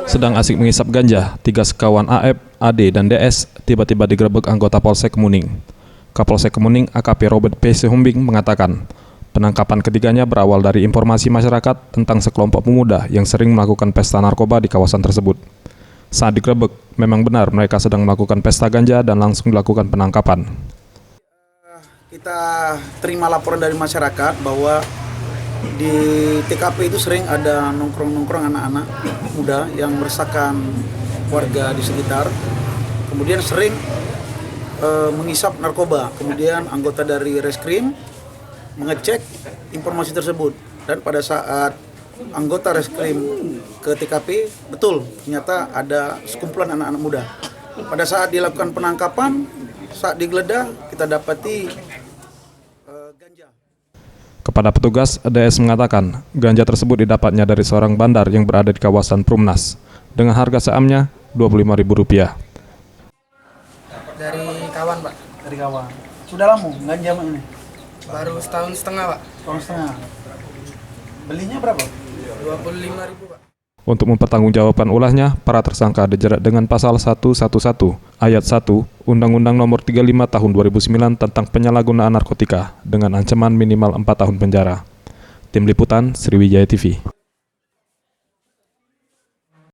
Sedang asik mengisap ganja, 3 sekawan AF, AD, dan DS tiba-tiba digerebek anggota Polsek Kemuning. Kapolsek Kemuning AKP Robert P. Sihombing mengatakan, penangkapan ketiganya berawal dari informasi masyarakat tentang sekelompok pemuda yang sering melakukan pesta narkoba di kawasan tersebut. Saat digerebek, memang benar mereka sedang melakukan pesta ganja dan langsung dilakukan penangkapan. Kita terima laporan dari masyarakat bahwa di TKP itu sering ada nongkrong-nongkrong anak-anak muda yang meresahkan warga di sekitar. Kemudian sering mengisap narkoba. Kemudian anggota dari Reskrim mengecek informasi tersebut. Dan pada saat anggota Reskrim ke TKP, betul ternyata ada sekumpulan anak-anak muda. Pada saat dilakukan penangkapan, saat digeledah kita dapati ganja. Kepada petugas, DS mengatakan ganja tersebut didapatnya dari seorang bandar yang berada di kawasan Prumnas dengan harga seamnya Rp25.000. Dari kawan, Pak. Dari kawan. Sudah lama ganja ini? Baru setahun setengah, Pak. Setahun setengah. Belinya berapa? Rp25.000, Pak. Untuk mempertanggungjawabkan ulahnya, para tersangka dijerat dengan pasal 111 ayat 1 Undang-Undang Nomor 35 Tahun 2009 tentang penyalahgunaan narkotika dengan ancaman minimal 4 tahun penjara. Tim Liputan Sriwijaya TV.